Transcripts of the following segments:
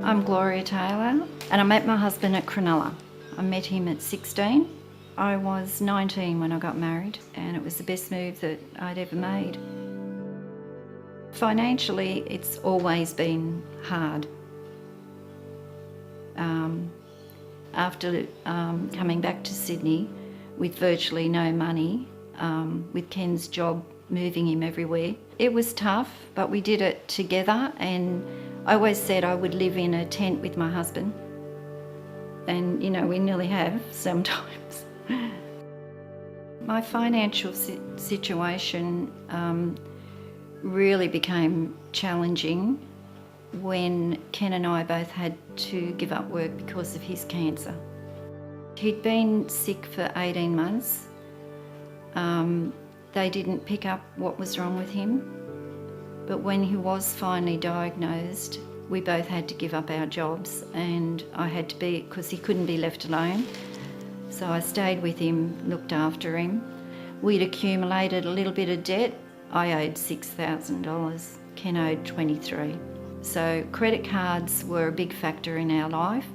I'm Gloria Taylor, and I met my husband at Cronulla. I met him at 16. I was 19 when I got married, and it was the best move that I'd ever made. Financially, it's always been hard. After coming back to Sydney with virtually no money, with Ken's job moving him everywhere, it was tough, but we did it together, and I always said I would live in a tent with my husband, and you know, we nearly have sometimes. My financial situation really became challenging when Ken and I both had to give up work because of his cancer. He'd been sick for 18 months. They didn't pick up what was wrong with him, but when he was finally diagnosed, we both had to give up our jobs, and I had to be, because he couldn't be left alone. So I stayed with him, looked after him. We'd accumulated a little bit of debt. I owed $6,000, Ken owed $23,000. So credit cards were a big factor in our life,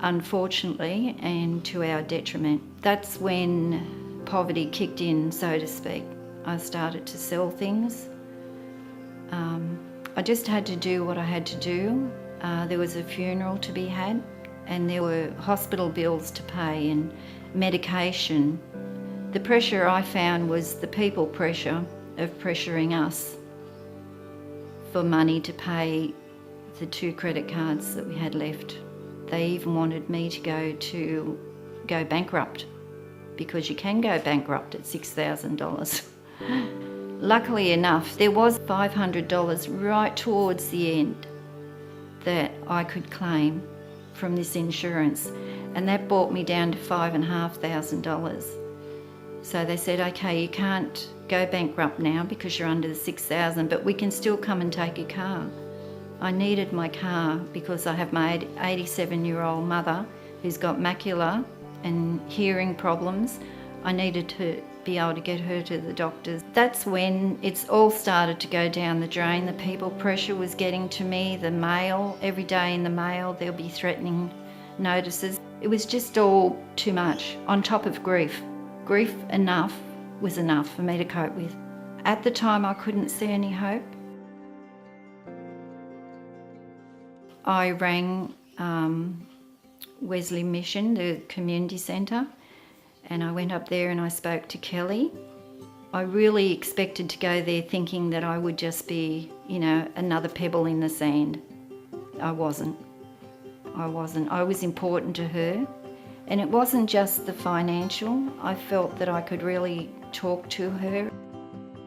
unfortunately, and to our detriment. That's when poverty kicked in, so to speak. I started to sell things. I just had to do what I had to do. There was a funeral to be had, and there were hospital bills to pay and medication. The pressure I found was the people pressure of pressuring us for money to pay the 2 credit cards that we had left. They even wanted me to go bankrupt, because you can go bankrupt at $6,000. Luckily enough, there was $500 right towards the end that I could claim from this insurance, and that brought me down to $5,500. So they said, okay, you can't go bankrupt now because you're under the $6,000, but we can still come and take your car. I needed my car because I have my 87-year-old mother who's got macular and hearing problems. I needed to be able to get her to the doctors. That's when it's all started to go down the drain. The people pressure was getting to me, the mail, every day in the mail there'll be threatening notices. It was just all too much, on top of grief. Grief enough was enough for me to cope with. At the time I couldn't see any hope. I rang Wesley Mission, the community centre, and I went up there and I spoke to Kelly. I really expected to go there thinking that I would just be, you know, another pebble in the sand. I wasn't. I was important to her. And it wasn't just the financial. I felt that I could really talk to her.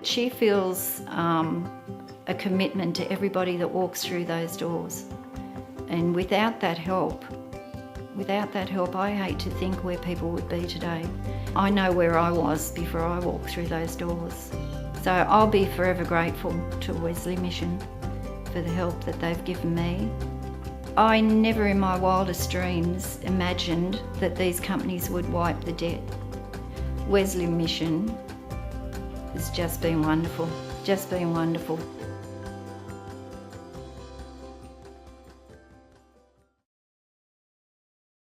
She feels a commitment to everybody that walks through those doors. And without that help, I hate to think where people would be today. I know where I was before I walked through those doors. So I'll be forever grateful to Wesley Mission for the help that they've given me. I never in my wildest dreams imagined that these companies would wipe the debt. Wesley Mission has just been wonderful,